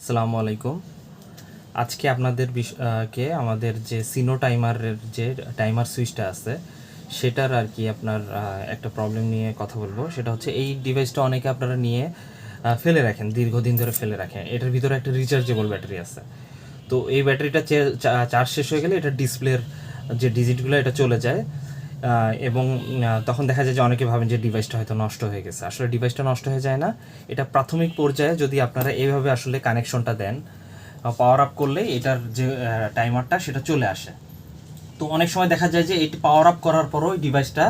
আসসালামু আলাইকুম। আজকে আপনাদের কে আমাদের যে সিনো টাইমারের যে টাইমার সুইচটা আছে সেটার আর কি আপনার একটা প্রবলেম নিয়ে কথা বলবো। সেটা হচ্ছে এই ডিভাইসটা অনেকে আপনারা নিয়ে ফেলে রাখেন, দীর্ঘদিন ধরে ফেলে রাখেন। এটার ভিতরে একটা রিচার্জেবল ব্যাটারি আছে। তো এই ব্যাটারিটা চার্জ শেষ হয়ে গেলে এটা ডিসপ্লের যে ডিজিটগুলো এটা চলে যায় এবং তখন দেখা যায় যে অনেকে ভাবেন যে ডিভাইসটা হয়তো নষ্ট হয়ে গেছে। আসলে ডিভাইসটা নষ্ট হয়ে যায় না। এটা প্রাথমিক পর্যায়ে যদি আপনারা এইভাবে আসলে কানেকশনটা দেন, পাওয়ার আপ করলেই এটার যে টাইমারটা সেটা চলে আসে। তো অনেক সময় দেখা যায় যে এটি পাওয়ার আপ করার পরও ওই ডিভাইসটা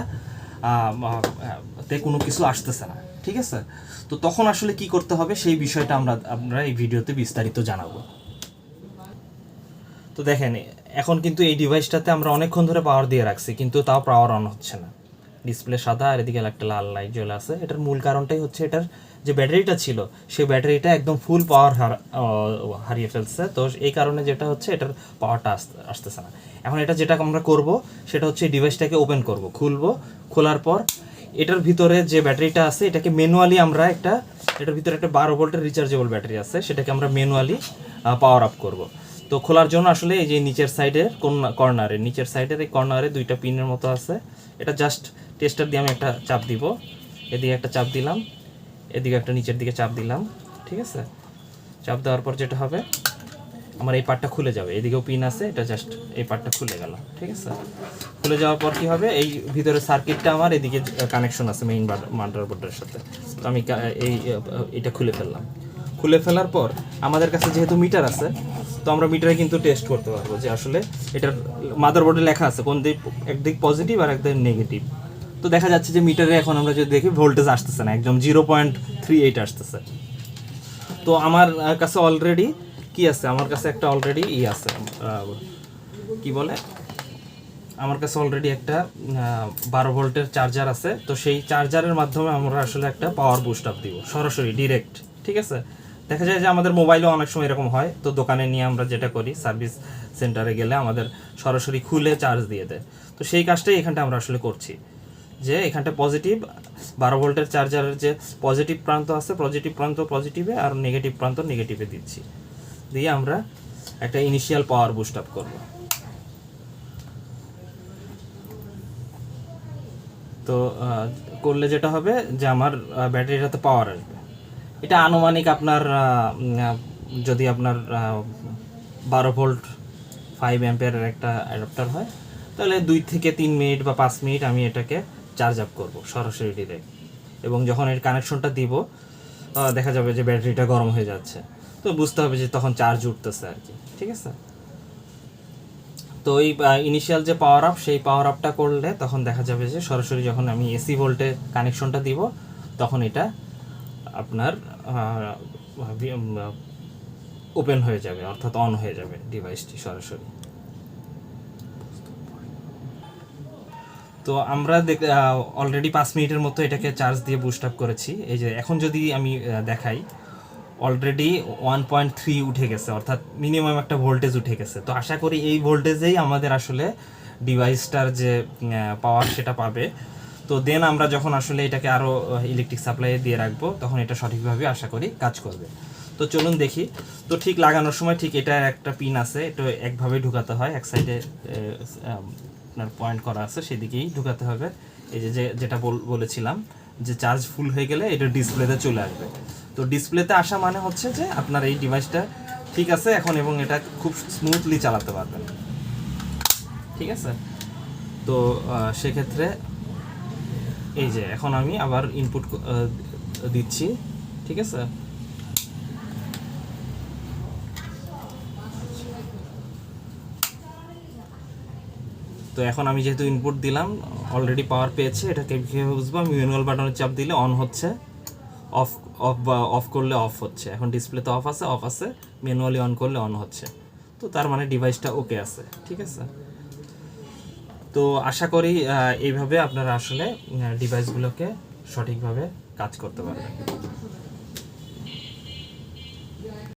তে কোনো কিছু আসতেছে না, ঠিক আছে? তো তখন আসলে কি করতে হবে সেই বিষয়টা আমরা এই ভিডিওতে বিস্তারিত জানাবো। তো দেখেন, এখন কিন্তু এই ডিভাইসটাতে আমরা অনেকক্ষণ ধরে পাওয়ার দিয়ে রাখছি, কিন্তু তাও পাওয়ার অন হচ্ছে না। ডিসপ্লে সাদা আর এদিকে একটা লাল লাইট জ্বলে আছে। এটার মূল কারণটাই হচ্ছে এটার যে ব্যাটারিটা ছিল সেই ব্যাটারিটা একদম ফুল পাওয়ার হারিয়ে ফেলছে। তো এই কারণে যেটা হচ্ছে এটার পাওয়ারটা আসতেছে না। এখন এটা যেটা আমরা করব সেটা হচ্ছে ডিভাইসটাকে ওপেন করব, খুলবো। খোলার পর এটার ভিতরে যে ব্যাটারিটা আছে এটাকে ম্যানুয়ালি আমরা এটার ভিতরে একটা 12 ভোল্টের রিচার্জেবল ব্যাটারি আছে, সেটাকে আমরা ম্যানুয়ালি পাওয়ার আপ করব। তো খোলার জন্য আসলে এই যে নিচের সাইডের নিচের সাইডের এই কর্নারে দুইটা পিনের মতো আছে। এটা জাস্ট টেস্টার দিয়ে আমি একটা চাপ দিব, এদিকে একটা চাপ দিলাম, এদিকে একটা নিচের দিকে চাপ দিলাম, ঠিক আছে? চাপ দেওয়ার পর যেটা হবে, আমার এই পার্টটা খুলে যাবে। এদিকেও পিন আছে, এটা জাস্ট এই পার্টটা খুলে গেল, ঠিক আছে? খুলে যাওয়ার পর কি হবে, এই ভিতরে সার্কিটটা আমার এদিকে কানেকশন আছে মেইন মাদারবোর্ডের সাথে। তো আমি এটা খুলে ফেললাম। খুলে ফেলার পর আমাদের কাছে যেহেতু মিটার আছে, তো আমরা মিটারে কিন্তু টেস্ট করতে পারবো যে আসলে এটার মাদারবোর্ডে লেখা আছে কোন দিক, একদিক পজিটিভ আর একদিক নেগেটিভ। তো দেখা যাচ্ছে যে মিটারে এখন আমরা যদি দেখি ভোল্টেজ আসতেছে না, একদম 0.38 আসতেছে। তো আমার কাছে অলরেডি কি আছে, আমার কাছে একটা অলরেডি আছে, কি বলে, আমার কাছে অলরেডি একটা 12 ভোল্টের চার্জার আছে। তো সেই চার্জারের মাধ্যমে আমরা আসলে একটা পাওয়ার বুস্ট আপ দিব সরাসরি ডিরেক্ট, ঠিক আছে? দেখা যায় যে আমাদের মোবাইলেও অনেক সময় এরকম হয়। তো দোকানে নিয়ে আমরা যেটা করি, সার্ভিস সেন্টারে গেলে আমাদের সরাসরি খুলে চার্জ দিয়ে দেয়। তো সেই কাজটাই এখানটা আমরা আসলে করছি, যে এখানটা পজিটিভ 12 ভোল্টের চার্জারের যে পজিটিভ প্রান্ত আছে, পজিটিভ প্রান্ত পজিটিভে আর নেগেটিভ প্রান্ত নেগেটিভে দিচ্ছি, দিয়ে আমরা একটা ইনিশিয়াল পাওয়ার বুস্ট আপ করবো। তো করলে যেটা হবে যে আমার ব্যাটারিটাতে পাওয়ার আসবে। এটা আনুমানিক আপনার যদি আপনার 12 ভোল্ট 5 অ্যাম্পিয়ারের একটা অ্যাডাপ্টার হয়, তাহলে 2 থেকে 3 মিনিট বা 5 মিনিট আমি এটাকে চার্জ আপ করব সরাসরি ডিরেক্ট। এবং যখন এর কানেকশনটা দিব, দেখা যাবে যে ব্যাটারিটা গরম হয়ে যাচ্ছে। তো বুঝতে হবে যে তখন চার্জ উঠতেছে আর কি, ঠিক আছে? তো এই ইনিশিয়াল যে পাওয়ার আপ, সেই পাওয়ার আপটা করলে তখন দেখা যাবে যে সরাসরি যখন আমি এসি ভোল্টে কানেকশনটা দিব, তখন এটা আপনার ওপেন হয়ে যাবে, অর্থাৎ অন হয়ে যাবে ডিভাইসটি সরাসরি। তো আমরা অলরেডি 5 মিনিটের মতো এটাকে চার্জ দিয়ে বুস্ট আপ করেছি। এই যে এখন যদি আমি দেখাই, অলরেডি 1.3 উঠে গেছে, অর্থাৎ মিনিমাম একটা ভোল্টেজ উঠে গেছে। তো আশা করি এই ভোল্টেজেই আমাদের আসলে ডিভাইসটার যে পাওয়ার সেটা পাবে। তো দেন আমরা যখন আসলে এটাকে আরও ইলেকট্রিক সাপ্লাই দিয়ে রাখবো, তখন এটা সঠিকভাবে আশা করি কাজ করবে। তো চলুন দেখি। তো ঠিক লাগানোর সময় ঠিক এটা একটা পিন আছে, এটা একভাবে ঢুকাতে হয়, এক সাইডে আপনার পয়েন্ট করা আছে, সেদিকেই ঢুকাতে হবে। এই যে যেটা বলেছিলাম যে চার্জ ফুল হয়ে গেলে এটা ডিসপ্লেতে চলে আসবে। তো ডিসপ্লেতে আসা মানে হচ্ছে যে আপনার এই ডিভাইসটা ঠিক আছে এখন, এবং এটা খুব স্মুথলি চালাতে পারবেন, ঠিক আছে? তো সেক্ষেত্রে এই যে এখন আমি আবার ইনপুট দিচ্ছি, ঠিক আছে? তো এখন আমি যেহেতু ইনপুট দিলাম, অলরেডি পাওয়ার পেয়েছে। এটাকে কীভাবে বুঝবো? আমি ম্যানুয়াল বাটনের চাপ দিলে অন হচ্ছে, অফ অফ বা অফ করলে অফ হচ্ছে। এখন ডিসপ্লেতে অফ আছে, ম্যানুয়ালি অন করলে অন হচ্ছে। তো তার মানে ডিভাইসটা ওকে আছে, ঠিক আছে? তো আশা করি এইভাবে আপনারা আসলে ডিভাইসগুলোকে সঠিকভাবে কাজ করতে পারবেন।